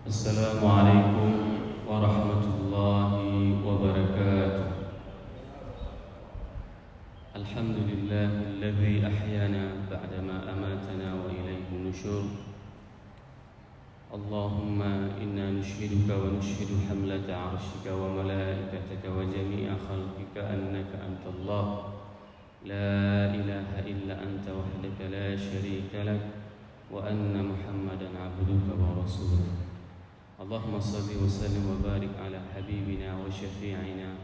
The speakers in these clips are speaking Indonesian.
Assalamualaikum warahmatullahi wabarakatuh. Alhamdulillahilladzi ahyana ba'dama amatana wa ilaihi nusyur. Allahumma inna nushhiduka wa nushhidu hamlata 'arsyika wa malaikataka wa jami'a khalqika annaka antallah la ilaha illa anta wahdaka la syarika lak wa anna Muhammadan 'abduka wa rasuluh. Allahumma salli wa sallim wa barik ala habibina wa syafi'ina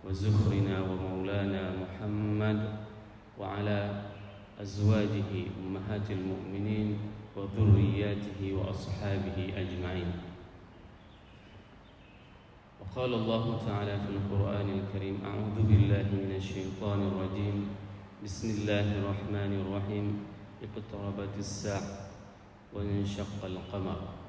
wa zukhrina wa maulana Muhammad wa ala azwajihi ummahatil mu'minin wa dhurriyyatihi wa ashabihi ajma'in. Wa qala Allah ta'ala fil Qur'anil Karim, a'udzu billahi minasy syaithanir rajim. Bismillahirrahmanirrahim. Iqtarabatis saa'ah wa insyaqqal qamar.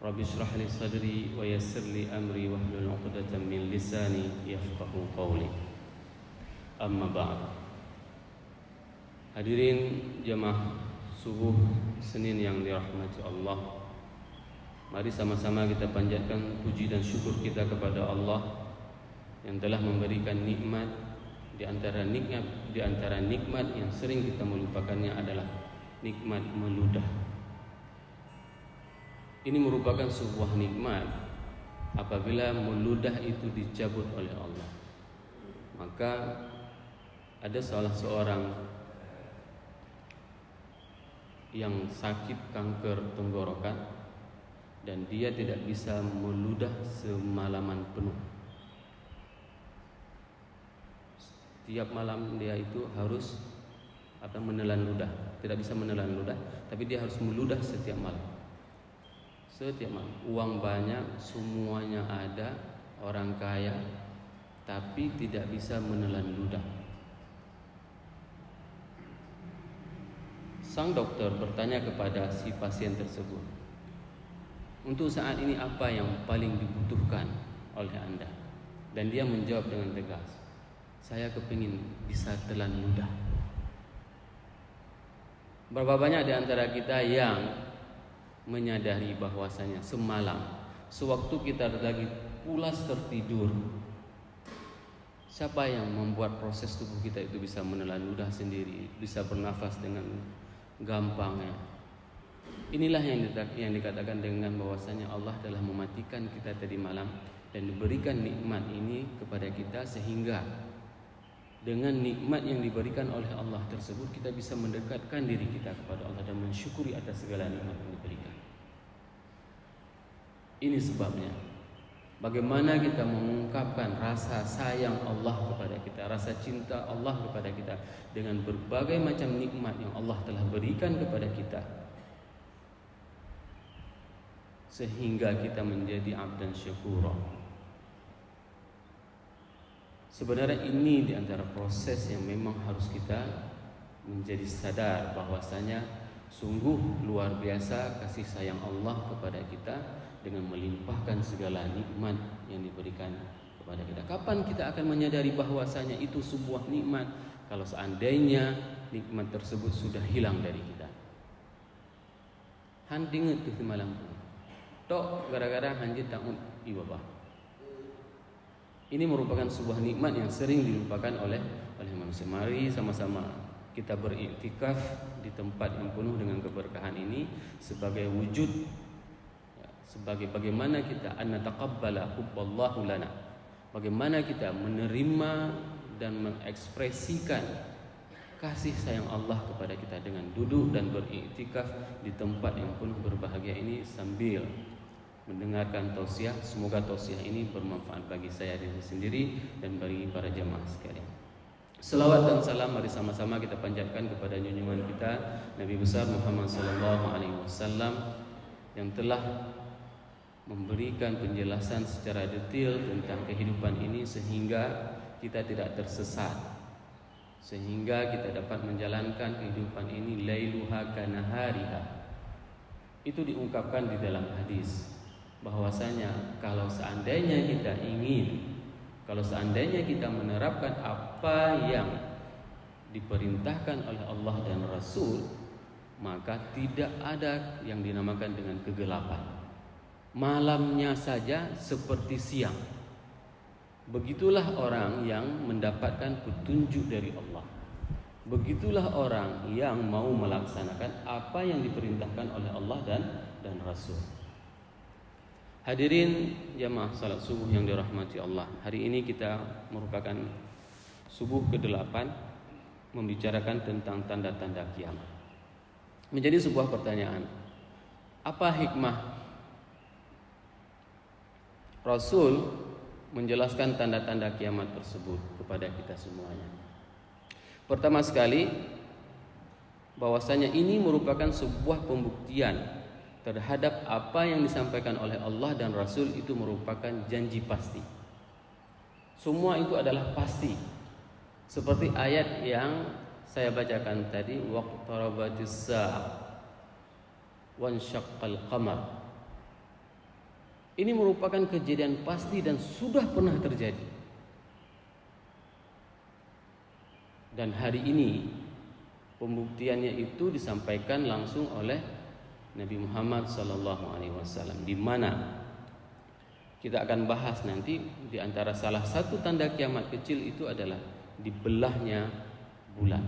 Rabbi shrah li sadri wa yassir li amri wahlul 'uqdatam min lisani yafqahu qawli. Amma ba'd. Hadirin jamaah subuh Senin yang dirahmati Allah, mari sama-sama kita panjatkan puji dan syukur kita kepada Allah yang telah memberikan nikmat. Di antara nikmat yang sering kita melupakannya adalah nikmat meludah. Ini merupakan sebuah nikmat. Apabila meludah itu dicabut oleh Allah, maka ada salah seorang yang sakit kanker tenggorokan dan dia tidak bisa meludah semalaman penuh. Setiap malam dia itu harus menelan ludah. Tidak bisa menelan ludah, tapi dia harus meludah setiap malam. Setiap malam. Uang banyak, semuanya ada, orang kaya, tapi tidak bisa menelan ludah. Sang dokter bertanya kepada si pasien tersebut, untuk saat ini apa yang paling dibutuhkan oleh Anda? Dan dia menjawab dengan tegas, saya kepingin bisa telan ludah. Berapa banyak di antara kita yang menyadari bahwasanya semalam sewaktu kita lagi pulas tertidur, siapa yang membuat proses tubuh kita itu bisa menelan ludah sendiri, bisa bernafas dengan gampangnya? Inilah yang dikatakan dengan bahwasanya Allah telah mematikan kita tadi malam dan diberikan nikmat ini kepada kita, sehingga dengan nikmat yang diberikan oleh Allah tersebut kita bisa mendekatkan diri kita kepada Allah dan mensyukuri atas segala nikmat yang diberikan. Ini sebabnya bagaimana kita mengungkapkan rasa sayang Allah kepada kita, rasa cinta Allah kepada kita dengan berbagai macam nikmat yang Allah telah berikan kepada kita, sehingga kita menjadi abdan syakura. Sebenarnya ini di antara proses yang memang harus kita menjadi sadar bahwasanya sungguh luar biasa kasih sayang Allah kepada kita dengan melimpahkan segala nikmat yang diberikan kepada kita. Kapan kita akan menyadari bahwasanya itu sebuah nikmat? Kalau seandainya nikmat tersebut sudah hilang dari kita. Handinget tu malam tu. Tok gara-gara hanjit takut ibabah. Ini merupakan sebuah nikmat yang sering dilupakan oleh manusia. Mari sama-sama kita beriktikaf di tempat yang penuh dengan keberkahan ini sebagai wujud, sebagai bagaimana kita annataqabbala hubballahu lana, bagaimana kita menerima dan mengekspresikan kasih sayang Allah kepada kita dengan duduk dan beriktikaf di tempat yang penuh berbahagia ini sambil mendengarkan tausiah. Semoga tausiah ini bermanfaat bagi saya diri sendiri dan bagi para jamaah sekalian. Selawat dan salam mari sama-sama kita panjatkan kepada junjungan kita Nabi besar Muhammad SAW yang telah memberikan penjelasan secara detail tentang kehidupan ini sehingga kita tidak tersesat, sehingga kita dapat menjalankan kehidupan ini lailuha kanahariha. Itu diungkapkan di dalam hadis bahwasanya kalau seandainya kita menerapkan apa yang diperintahkan oleh Allah dan Rasul, maka tidak ada yang dinamakan dengan kegelapan. malamnya saja seperti siang. Begitulah orang yang mendapatkan petunjuk dari Allah. Begitulah orang yang mau melaksanakan apa yang diperintahkan oleh Allah dan Rasul. Hadirin jamaah salat subuh yang dirahmati Allah. Hari ini kita merupakan subuh ke-8 membicarakan tentang tanda-tanda kiamat. Menjadi sebuah pertanyaan, apa hikmah Rasul menjelaskan tanda-tanda kiamat tersebut kepada kita semuanya? Pertama sekali, bahwasanya ini merupakan sebuah pembuktian terhadap apa yang disampaikan oleh Allah dan Rasul itu merupakan janji pasti. Semua itu adalah pasti. Seperti ayat yang saya bacakan tadi, waqtarabatis saa'ah wansyaqqal qamar. Ini merupakan kejadian pasti dan sudah pernah terjadi. Dan hari ini pembuktiannya itu disampaikan langsung oleh Nabi Muhammad SAW, di mana kita akan bahas nanti di antara salah satu tanda kiamat kecil itu adalah dibelahnya bulan.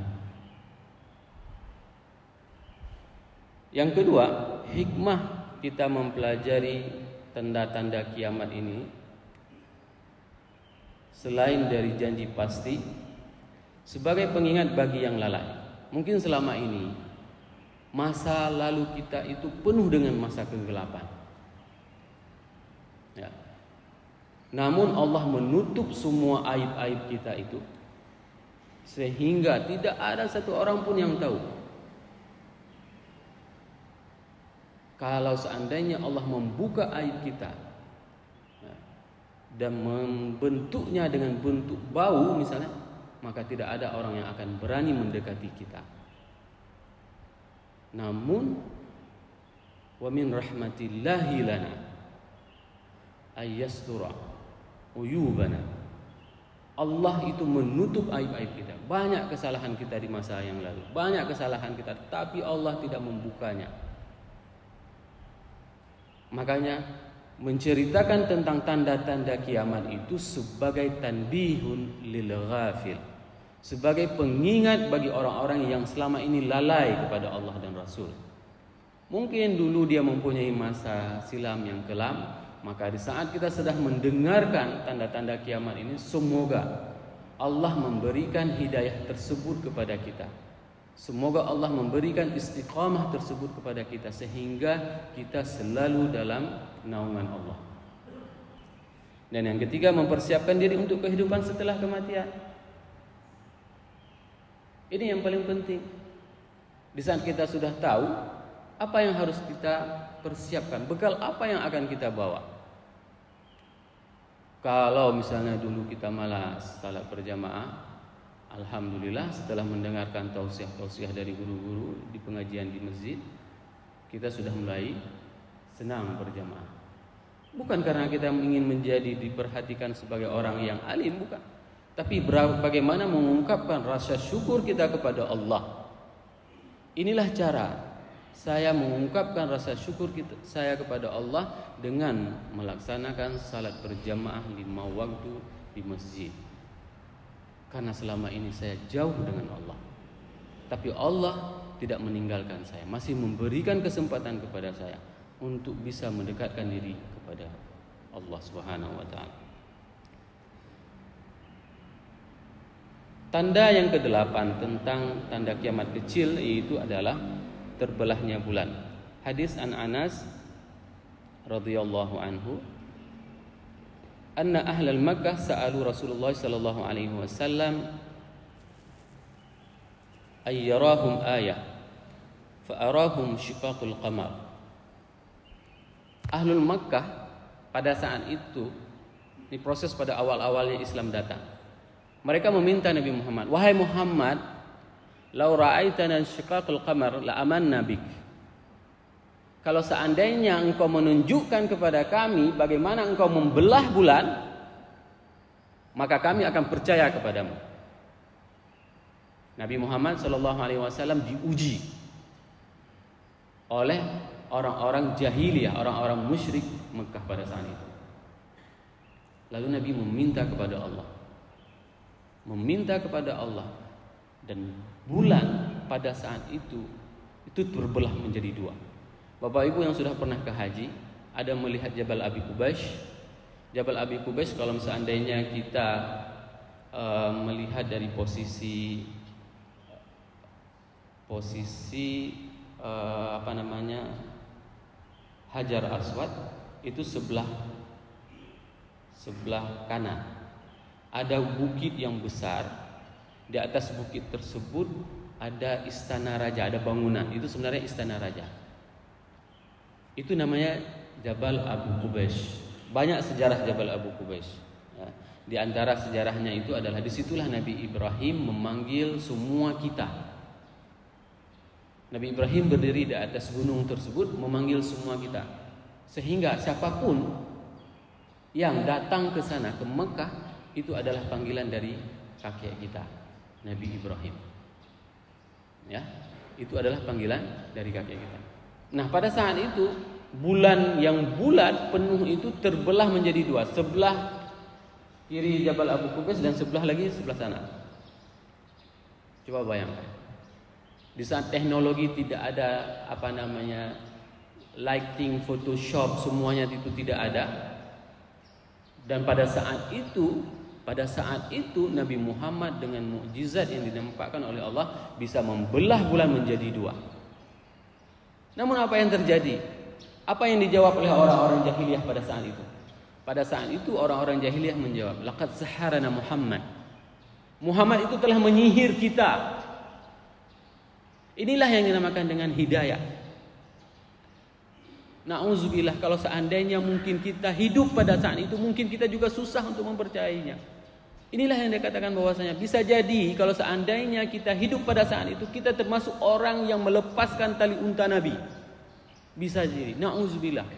Yang kedua, hikmah kita mempelajari tanda-tanda kiamat ini selain dari janji pasti, sebagai pengingat bagi yang lalai. Mungkin selama ini masa lalu kita itu penuh dengan masa kegelapan. Ya. Namun Allah menutup semua aib-aib kita itu, sehingga tidak ada satu orang pun yang tahu. Kalau seandainya Allah membuka aib kita, ya, dan membentuknya dengan bentuk bau misalnya, maka tidak ada orang yang akan berani mendekati kita. Namun wa min rahmatillahi lana ayyastura uyubana. Allah itu menutup aib-aib kita. Banyak kesalahan kita di masa yang lalu, banyak kesalahan kita, tapi Allah tidak membukanya. Makanya menceritakan tentang tanda-tanda kiamat itu sebagai tanbihun lil ghafil, sebagai pengingat bagi orang-orang yang selama ini lalai kepada Allah dan Rasul. Mungkin dulu dia mempunyai masa silam yang kelam, maka di saat kita sedang mendengarkan tanda-tanda kiamat ini, semoga Allah memberikan hidayah tersebut kepada kita. Semoga Allah memberikan istiqamah tersebut kepada kita, sehingga kita selalu dalam naungan Allah. Dan yang ketiga, mempersiapkan diri untuk kehidupan setelah kematian. Ini yang paling penting. Di saat kita sudah tahu apa yang harus kita persiapkan, bekal apa yang akan kita bawa. Kalau misalnya dulu kita malas salat berjamaah, alhamdulillah setelah mendengarkan tausiah-tausiah dari guru-guru di pengajian di masjid, kita sudah mulai senang berjamaah. Bukan karena kita ingin menjadi diperhatikan sebagai orang yang alim, bukan. Tapi bagaimana mengungkapkan rasa syukur kita kepada Allah. Inilah cara saya mengungkapkan rasa syukur saya kepada Allah dengan melaksanakan salat berjamaah 5 waktu di masjid. Karena selama ini saya jauh dengan Allah, tapi Allah tidak meninggalkan saya, masih memberikan kesempatan kepada saya untuk bisa mendekatkan diri kepada Allah Subhanahu wa ta'ala. Tanda yang ke-8 tentang tanda kiamat kecil yaitu adalah terbelahnya bulan. Hadis an Anas radhiyallahu anhu, anna ahlal Makkah sa'alu Rasulullah sallallahu alaihi wasallam ay yarahum ayah fa arahum shiqaqul qamar. Ahlul Makkah pada saat itu, ini proses pada awal-awalnya Islam datang, mereka meminta Nabi Muhammad, wahai Muhammad, lau ra'aitana shiqaqul qamar la amanna bik. Kalau seandainya engkau menunjukkan kepada kami bagaimana engkau membelah bulan, maka kami akan percaya kepadamu. Nabi Muhammad SAW diuji oleh orang-orang jahiliyah, orang-orang musyrik Mekah pada saat itu. Lalu Nabi meminta kepada Allah, dan bulan pada saat itu terbelah menjadi dua. Bapak Ibu yang sudah pernah ke haji, ada melihat Jabal Abi Qubays. Jabal Abi Qubays kalau seandainya kita melihat dari posisi Hajar Aswad itu sebelah kanan. Ada bukit yang besar. Di atas bukit tersebut ada istana raja, ada bangunan. Itu sebenarnya istana raja. Itu namanya Jabal Abu Qubays. Banyak sejarah Jabal Abu Qubays. Ya. Di antara sejarahnya itu adalah disitulah Nabi Ibrahim memanggil semua kita. Nabi Ibrahim berdiri di atas gunung tersebut memanggil semua kita. Sehingga siapapun yang datang ke sana, ke Mekah, itu adalah panggilan dari kakek kita, Nabi Ibrahim. Ya, itu adalah panggilan dari kakek kita. Nah, pada saat itu bulan yang bulat penuh itu terbelah menjadi dua. Sebelah kiri Jabal Abu Qubays dan sebelah sana. Coba bayangkan. Di saat teknologi tidak ada lighting, Photoshop, semuanya itu tidak ada. Dan pada saat itu Nabi Muhammad dengan mukjizat yang dinampakkan oleh Allah bisa membelah bulan menjadi dua. Namun apa yang terjadi? Apa yang dijawab oleh orang-orang jahiliyah pada saat itu? Pada saat itu orang-orang jahiliyah menjawab, laqad saharana Muhammad. Muhammad itu telah menyihir kita. Inilah yang dinamakan dengan hidayah. Na'udzubillah, kalau seandainya mungkin kita hidup pada saat itu, mungkin kita juga susah untuk mempercayainya. Inilah yang dikatakan bahwasanya bisa jadi kalau seandainya kita hidup pada saat itu, kita termasuk orang yang melepaskan tali unta Nabi. Bisa jadi, na'udzubillah.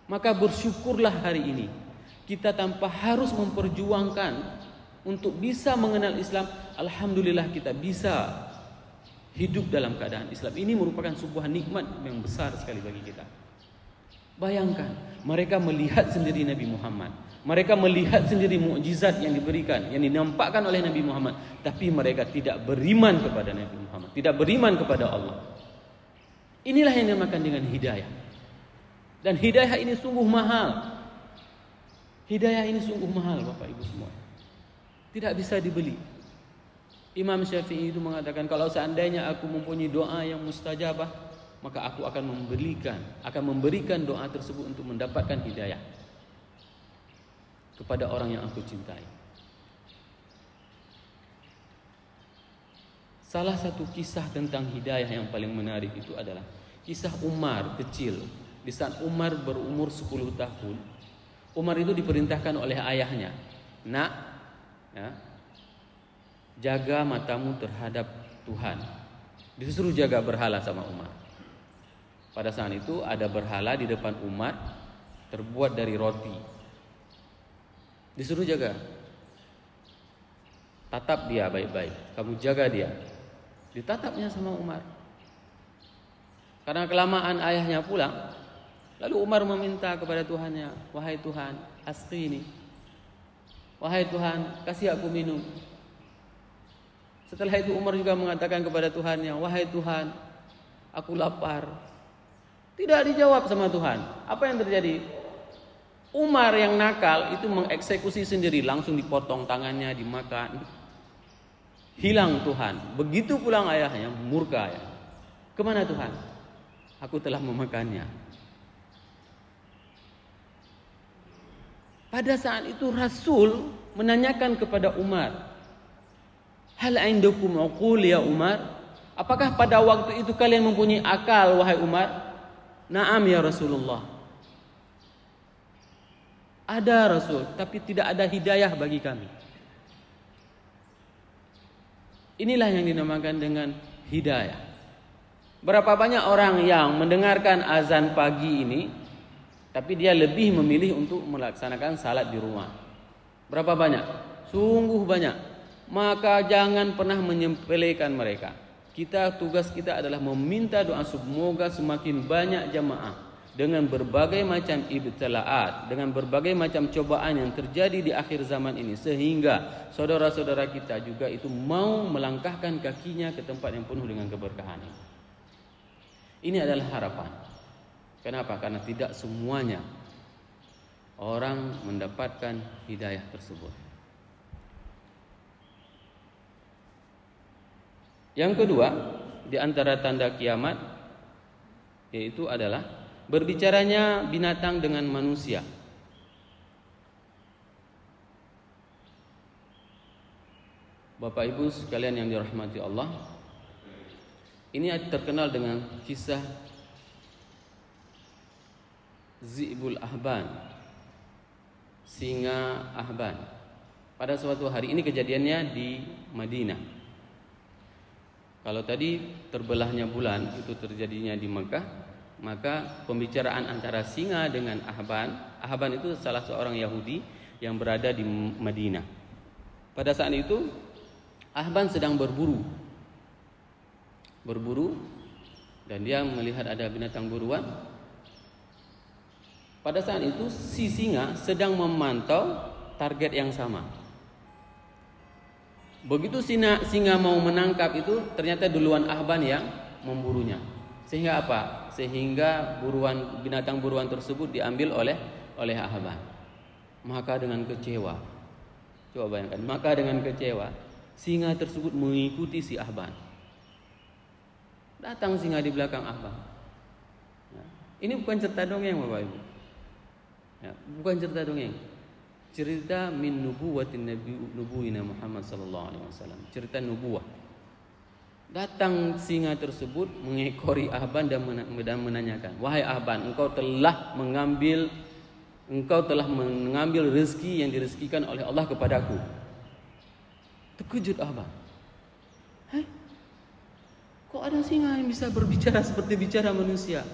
Maka bersyukurlah hari ini kita tanpa harus memperjuangkan untuk bisa mengenal Islam. Alhamdulillah kita bisa hidup dalam keadaan Islam. Ini merupakan sebuah nikmat yang besar sekali bagi kita. Bayangkan, mereka melihat sendiri Nabi Muhammad. Mereka melihat sendiri mukjizat yang diberikan, yang dinampakkan oleh Nabi Muhammad. Tapi mereka tidak beriman kepada Nabi Muhammad, tidak beriman kepada Allah. Inilah yang dinamakan dengan hidayah. Dan hidayah ini sungguh mahal. Hidayah ini sungguh mahal, Bapak Ibu semua. Tidak bisa dibeli. Imam Syafi'i itu mengatakan, kalau seandainya aku mempunyai doa yang mustajabah, maka aku akan memberikan doa tersebut untuk mendapatkan hidayah kepada orang yang aku cintai. Salah satu kisah tentang hidayah yang paling menarik itu adalah kisah Umar kecil. Di saat Umar berumur 10 tahun, Umar itu diperintahkan oleh ayahnya, "Nak, ya, jaga matamu terhadap Tuhan." Disuruh jaga berhala sama Umar. Pada saat itu ada berhala di depan Umar terbuat dari roti. Disuruh jaga. Tatap dia baik-baik. Kamu jaga dia. Ditatapnya sama Umar. Karena kelamaan ayahnya pulang, lalu Umar meminta kepada Tuhannya, "Wahai Tuhan, asqini. Wahai Tuhan, kasih aku minum." Setelah itu Umar juga mengatakan kepada Tuhannya, "Wahai Tuhan, aku lapar." Tidak dijawab sama Tuhan. Apa yang terjadi? Umar yang nakal itu mengeksekusi sendiri, langsung dipotong tangannya, dimakan. Hilang Tuhan. Begitu pulang ayahnya, murka ya. "Kemana Tuhan? Aku telah memakannya." Pada saat itu Rasul menanyakan kepada Umar, "Hal indakum uqul ya Umar?" Apakah pada waktu itu kalian mempunyai akal, wahai Umar? "Na'am ya Rasulullah." Ada Rasul, tapi tidak ada hidayah bagi kami. Inilah yang dinamakan dengan hidayah. Berapa banyak orang yang mendengarkan azan pagi ini, tapi dia lebih memilih untuk melaksanakan salat di rumah. Berapa banyak? Sungguh banyak. Maka jangan pernah menyepelekan mereka. tugas kita adalah meminta doa semoga semakin banyak jamaah dengan berbagai macam ibtilaat, dengan berbagai macam cobaan yang terjadi di akhir zaman ini, sehingga saudara-saudara kita juga itu mau melangkahkan kakinya ke tempat yang penuh dengan keberkahan ini. Ini adalah harapan. Kenapa? Karena tidak semuanya orang mendapatkan hidayah tersebut. Yang kedua, di antara tanda kiamat yaitu adalah berbicaranya binatang dengan manusia. Bapak Ibu sekalian yang dirahmati Allah, ini terkenal dengan kisah Zi'bul Ahban, singa Ahban. Pada suatu hari, ini kejadiannya di Madinah. Kalau tadi terbelahnya bulan itu terjadinya di Mekah, maka pembicaraan antara singa dengan Ahban. Ahban itu salah seorang Yahudi yang berada di Madinah. Pada saat itu Ahban sedang berburu dan dia melihat ada binatang buruan. Pada saat itu si singa sedang memantau target yang sama. Begitu singa mau menangkap itu, ternyata duluan Ahban yang memburunya. Sehingga apa? Sehingga binatang buruan tersebut diambil oleh Ahban. Maka dengan kecewa, coba bayangkan, maka dengan kecewa singa tersebut mengikuti si Ahban. Datang singa di belakang Ahban. Ini bukan cerita dongeng, Bapak Ibu. Bukan cerita dongeng. Cerita min nubuwatin nabiyina Muhammad sallallahu alaihi wasallam. Cerita nubuah. Datang singa tersebut mengekori Ahban dan menanyakan, "Wahai Ahban, engkau telah mengambil rezeki yang direzekikan oleh Allah kepadaku." Terkejut Ahban. Kok ada singa yang bisa berbicara seperti bicara manusia?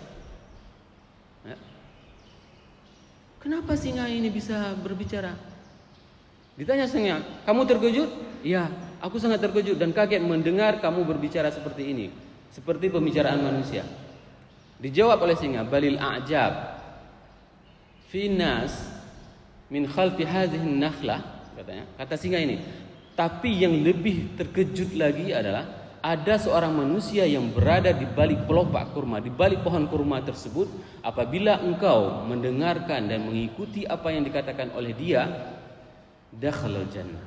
Kenapa singa ini bisa berbicara? Ditanya singa, "Kamu terkejut?" "Iya, aku sangat terkejut dan kaget mendengar kamu berbicara seperti ini, seperti pembicaraan manusia." Dijawab oleh singa, "Balil a'jab fi nas min khalfi hadhihi nakhlah," katanya. Kata singa ini, "Tapi yang lebih terkejut lagi adalah ada seorang manusia yang berada di balik pelopak kurma, di balik pohon kurma tersebut. Apabila engkau mendengarkan dan mengikuti apa yang dikatakan oleh dia, dakhalal jannah."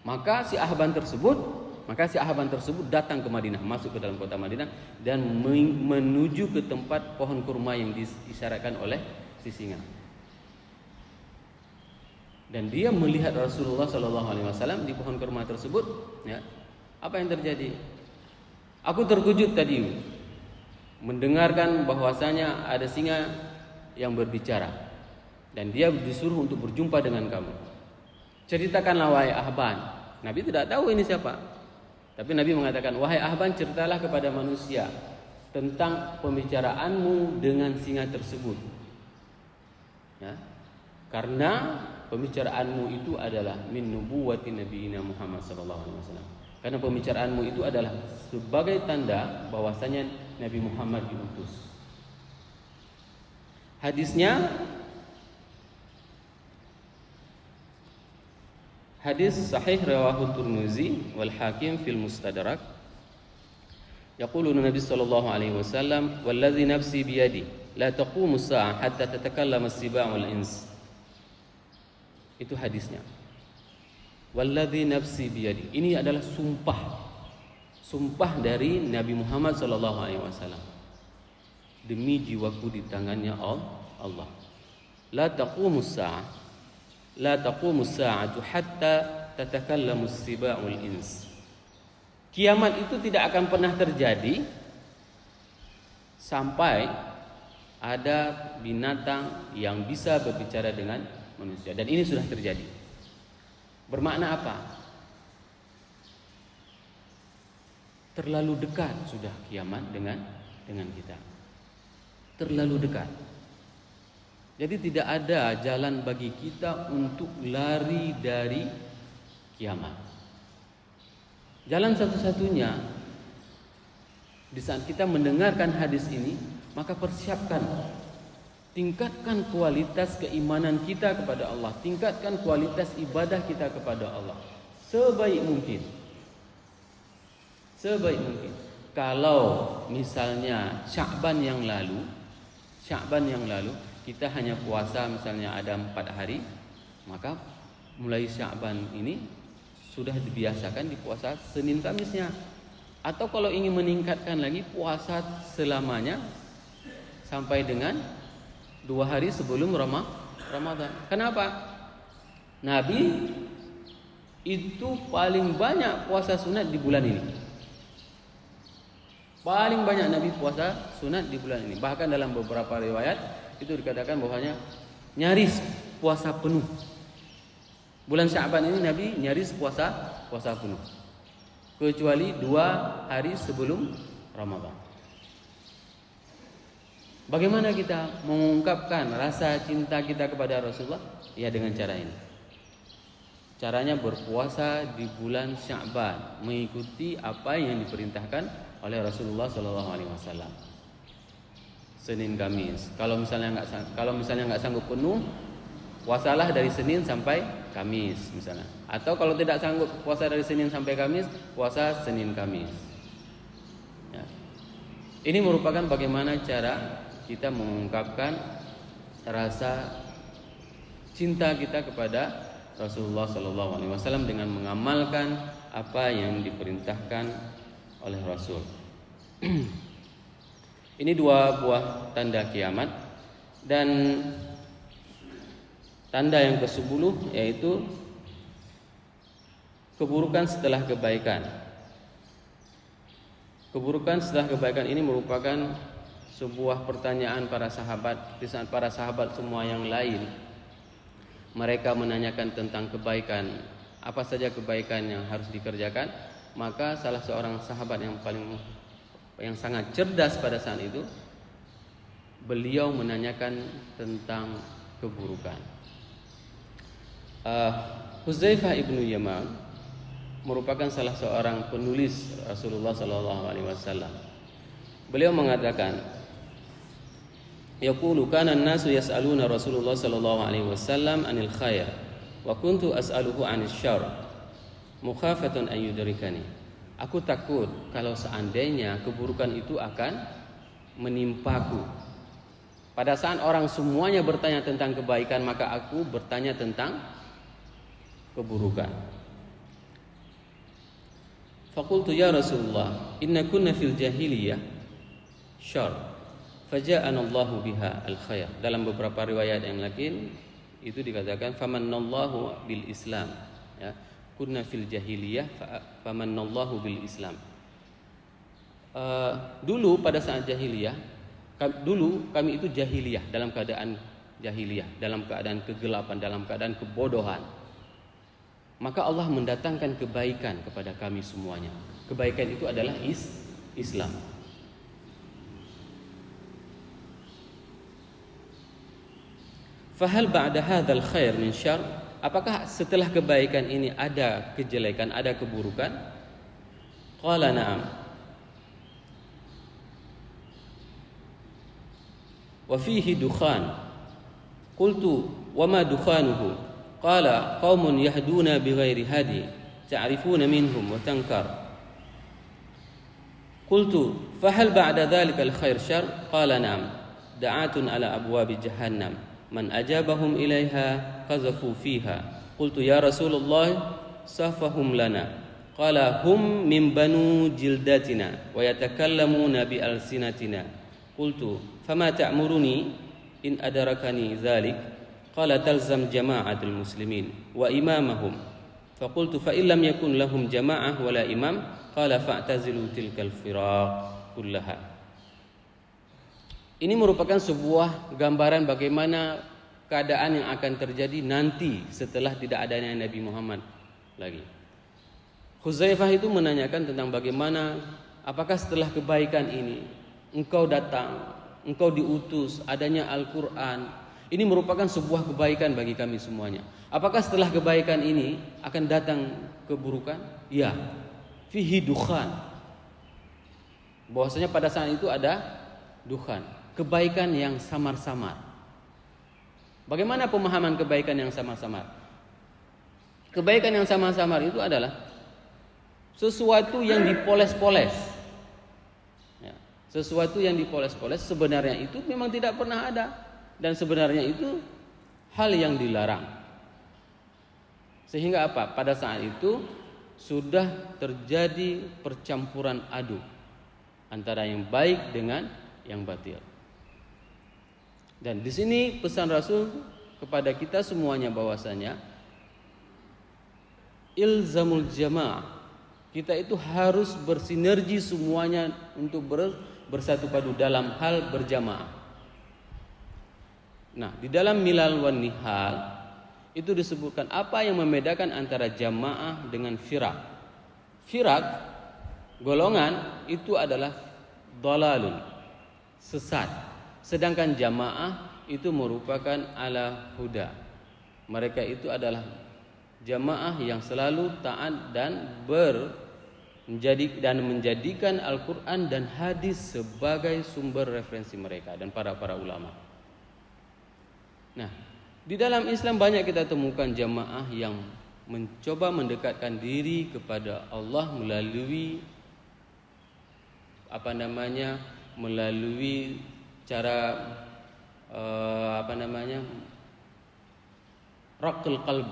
Maka si Ahban tersebut datang ke Madinah, masuk ke dalam kota Madinah dan menuju ke tempat pohon kurma yang disyaratkan oleh si singa. Dan dia melihat Rasulullah Sallallahu Alaihi Wasallam di pohon kurma tersebut. Ya, apa yang terjadi? "Aku terkejut tadi mendengarkan bahwasanya ada singa yang berbicara dan dia disuruh untuk berjumpa dengan kamu. Ceritakanlah wahai Ahban." Nabi tidak tahu ini siapa, tapi Nabi mengatakan, "Wahai Ahban, ceritalah kepada manusia tentang pembicaraanmu dengan singa tersebut. Ya, karena pembicaraanmu itu adalah min nubuwati nabiyina Muhammad sallallahu alaihi wasallam. Karena pembicaraanmu itu adalah sebagai tanda bahwasanya Nabi Muhammad diutus." Hadisnya hadis sahih rawahu Tirmizi wal Hakim fil Mustadrak. Yaqulu Nabi sallallahu alaihi wasallam, "Wallazi nafsi biyadi la taqumu as-sa'ah hatta tatakallama as-siba'u wal ins." Itu hadisnya. Walladzi nafsi biyadi. Ini adalah sumpah dari Nabi Muhammad sallallahu alaihi wasallam. Demi jiwaku di tangannya Allah. La taqumus sa'atu hatta tatakallamu as-siba'ul ins. Kiamat itu tidak akan pernah terjadi sampai ada binatang yang bisa berbicara dengan manusia, dan ini sudah terjadi. Bermakna apa? Terlalu dekat sudah kiamat dengan kita. Terlalu dekat. Jadi tidak ada jalan bagi kita untuk lari dari kiamat. Jalan satu-satunya di saat kita mendengarkan hadis ini, maka persiapkan, tingkatkan kualitas keimanan kita kepada Allah, tingkatkan kualitas ibadah kita kepada Allah sebaik mungkin. Sebaik mungkin. Kalau misalnya Sya'ban yang lalu kita hanya puasa misalnya ada 4 hari, maka mulai Sya'ban ini sudah dibiasakan di puasa Senin Kamisnya. Atau kalau ingin meningkatkan lagi, puasa selamanya sampai dengan 2 hari sebelum Ramadan. Kenapa? Nabi itu paling banyak puasa sunat di bulan ini. Paling banyak Nabi puasa sunat di bulan ini. Bahkan dalam beberapa riwayat itu dikatakan bahwasanya nyaris puasa penuh. Bulan Sya'ban ini Nabi nyaris puasa penuh, kecuali 2 hari sebelum Ramadan. Bagaimana kita mengungkapkan rasa cinta kita kepada Rasulullah? Ya, dengan cara ini. Caranya berpuasa di bulan Sya'ban, mengikuti apa yang diperintahkan oleh Rasulullah SAW. Senin Kamis. Kalau misalnya nggak sanggup penuh, puasalah dari Senin sampai Kamis misalnya. Atau kalau tidak sanggup puasa dari Senin sampai Kamis, puasa Senin Kamis. Ya. Ini merupakan bagaimana cara kita mengungkapkan rasa cinta kita kepada Rasulullah SAW dengan mengamalkan apa yang diperintahkan oleh Rasul. Ini 2 buah tanda kiamat. Dan tanda yang ke-10 yaitu keburukan setelah kebaikan. Keburukan setelah kebaikan ini merupakan sebuah pertanyaan para sahabat. Di saat para sahabat semua yang lain mereka menanyakan tentang kebaikan, apa saja kebaikan yang harus dikerjakan, maka salah seorang sahabat yang sangat cerdas pada saat itu, beliau menanyakan tentang keburukan. Hudzaifah ibnu Yaman merupakan salah seorang penulis Rasulullah SAW. Beliau mengatakan, yaqulu kana an-nasu yas'aluna Rasulullah SAW anil khair wa kuntu as'aluhu anil syarr mukhafatun an yudrikani. Aku takut kalau seandainya keburukan itu akan menimpaku. Pada saat orang semuanya bertanya tentang kebaikan, maka aku bertanya tentang keburukan. Faqultu ya Rasulullah, inna kunna fil jahiliyah syarr, faja'ana Allahu biha al-khair. Dalam beberapa riwayat yang lain itu dikatakan famannallahu bil Islam, ya. Kunna fil jahiliyah famannallahu bil Islam. Dulu pada saat jahiliyah, dulu kami itu jahiliyah, dalam keadaan jahiliyah, dalam keadaan kegelapan, dalam keadaan kebodohan. Maka Allah mendatangkan kebaikan kepada kami semuanya. Kebaikan itu adalah Islam. Fahal ba'da hadzal khair min syarr? Apakah setelah kebaikan ini ada kejelekan, ada keburukan? Qala na'am. Wa fihi dukhan. Qultu wa ma dukhanuhu? Qala qaumun yahduna bighairi hadi, ta'rifuna minhum wa tankar. Qultu fahal ba'da dhalika al-khair syarr? Qala na'am. Da'atun ala abwabi jahannam. Man ajabahum ilaiha qazafu fiha. Qultu ya Rasulullah safahum lana. Qala hum min banu jildatina wa yatakallamuna bi alsinatina. Qultu fama ta'muruni in adarakani dhalik? Qala talzam jama'atul muslimin wa imamahum. Faqultu fa illam yakun lahum jama'ah wala imam? Qala fa'tazilu tilkal firaq kullaha. Ini merupakan sebuah gambaran bagaimana keadaan yang akan terjadi nanti setelah tidak adanya Nabi Muhammad lagi. Hudzaifah itu menanyakan tentang bagaimana, apakah setelah kebaikan ini engkau datang, engkau diutus, adanya Al-Quran. Ini merupakan sebuah kebaikan bagi kami semuanya. Apakah setelah kebaikan ini akan datang keburukan? Ya. fihi dukhan. Bahwasanya pada saat itu ada dukhan, kebaikan yang samar-samar. Bagaimana pemahaman kebaikan yang samar-samar? Kebaikan yang samar-samar itu adalah sesuatu yang dipoles-poles. Ya, sesuatu yang dipoles-poles sebenarnya itu memang tidak pernah ada, dan sebenarnya itu hal yang dilarang. Sehingga apa? Pada saat itu sudah terjadi percampuran aduk antara yang baik dengan yang batil. Dan di sini pesan Rasul kepada kita semuanya bahwasanya ilzamul jamaah, kita itu harus bersinergi semuanya untuk bersatu padu dalam hal berjamaah. Nah, di dalam Milal wan Nihal itu disebutkan apa yang membedakan antara jamaah dengan firaq. Firaq, golongan, itu adalah dhalalun, sesat. Sedangkan jamaah itu merupakan ala huda. Mereka itu adalah jamaah yang selalu taat dan menjadikan Al-Quran dan hadis sebagai sumber referensi mereka dan para ulama. Nah, di dalam Islam banyak kita temukan jamaah yang mencoba mendekatkan diri kepada Allah melalui melalui cara raqul qalb,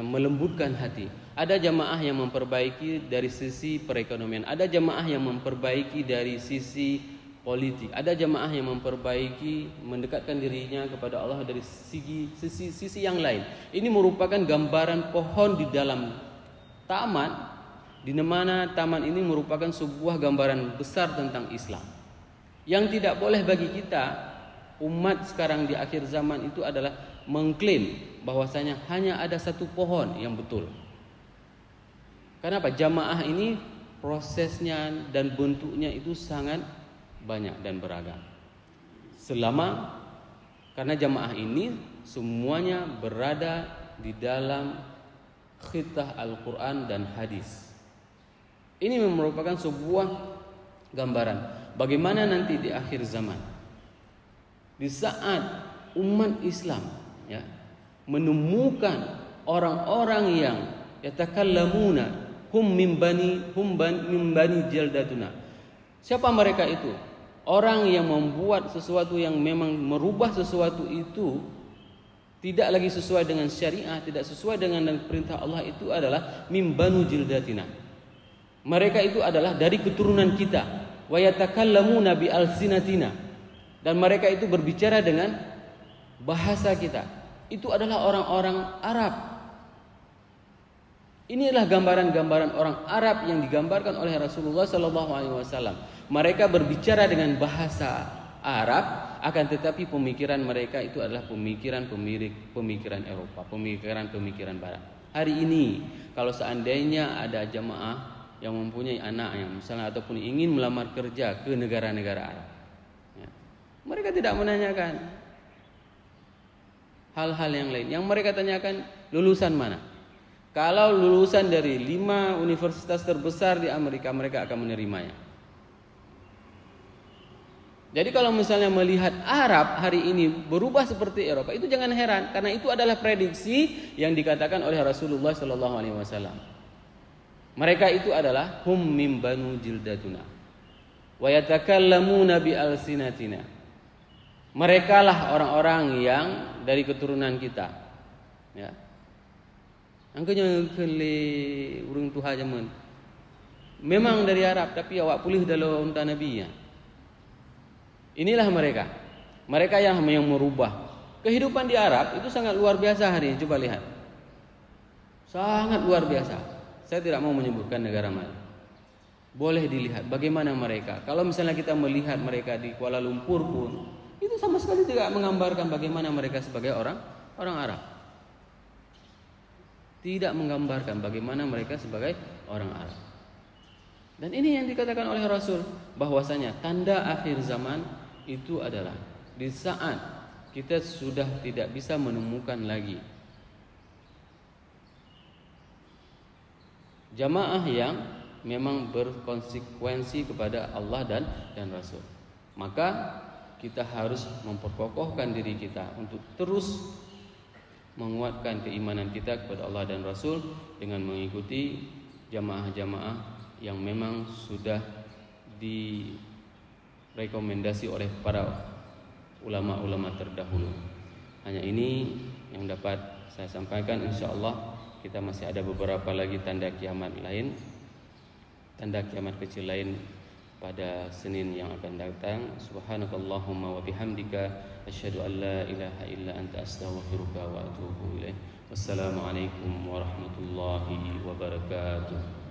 melembutkan hati. Ada jamaah yang memperbaiki dari sisi perekonomian, ada jamaah yang memperbaiki dari sisi politik, ada jamaah yang memperbaiki mendekatkan dirinya kepada Allah dari sisi yang lain. Ini merupakan gambaran pohon di dalam taman, di mana taman ini merupakan sebuah gambaran besar tentang Islam. Yang tidak boleh bagi kita umat sekarang di akhir zaman itu adalah mengklaim bahwasanya hanya ada satu pohon yang betul. Kenapa? Jamaah ini prosesnya dan bentuknya itu sangat banyak dan beragam. Karena jamaah ini semuanya berada di dalam khitah Al-Quran dan hadis. Ini merupakan sebuah gambaran bagaimana nanti di akhir zaman, di saat umat Islam menemukan orang-orang yang yatakallamuna hum min bani jaldatuna. Siapa mereka itu? Orang yang membuat sesuatu yang memang merubah sesuatu itu tidak lagi sesuai dengan syariah, tidak sesuai dengan perintah Allah, itu adalah min banu jaldatina. Mereka itu adalah dari keturunan kita. Wa yatakallamuna bi alsinatina, dan mereka itu berbicara dengan bahasa kita. Itu adalah orang-orang Arab. Inilah gambaran-gambaran orang Arab yang digambarkan oleh Rasulullah SAW. Mereka berbicara dengan bahasa Arab, akan tetapi pemikiran mereka itu adalah pemikiran Eropa, pemikiran Barat. Hari ini kalau seandainya ada jamaah yang mempunyai anak yang misalnya ataupun ingin melamar kerja ke negara-negara Arab, mereka tidak menanyakan hal-hal yang lain. Yang mereka tanyakan lulusan mana. Kalau lulusan dari 5 universitas terbesar di Amerika, mereka akan menerimanya. Jadi kalau misalnya melihat Arab hari ini berubah seperti Eropa, itu jangan heran, karena itu adalah prediksi yang dikatakan oleh Rasulullah SAW. Mereka itu adalah hum mim banu jildatuna wa yatakallamuna bi alsinatina. Mereka lah orang-orang yang dari keturunan kita. Ya. Angkanya kele urang Tuhan zaman. Memang dari Arab, tapi awak pulih dalam unta Nabi ya. Inilah mereka. Mereka yang merubah. Kehidupan di Arab itu sangat luar biasa hari ini. Coba lihat. Sangat luar biasa. Saya tidak mau menyebutkan negara mana. Boleh dilihat bagaimana mereka. Kalau misalnya kita melihat mereka di Kuala Lumpur pun, itu sama sekali tidak menggambarkan bagaimana mereka sebagai orang Arab. Tidak menggambarkan bagaimana mereka sebagai orang Arab. Dan ini yang dikatakan oleh Rasul, bahwasanya tanda akhir zaman itu adalah di saat kita sudah tidak bisa menemukan lagi jamaah yang memang berkonsekuensi kepada Allah dan Rasul. Maka kita harus memperkokohkan diri kita untuk terus menguatkan keimanan kita kepada Allah dan Rasul dengan mengikuti jamaah-jamaah yang memang sudah direkomendasi oleh para ulama-ulama terdahulu. Hanya ini yang dapat saya sampaikan. InsyaAllah kita masih ada beberapa lagi tanda kiamat lain, tanda kiamat kecil lain pada Senin yang akan datang. Subhanakallahumma wa bihamdika asyhadu an la ilaha illa anta astaghfiruka wa atubu ilaik. Wassalamualaikum warahmatullahi wabarakatuh.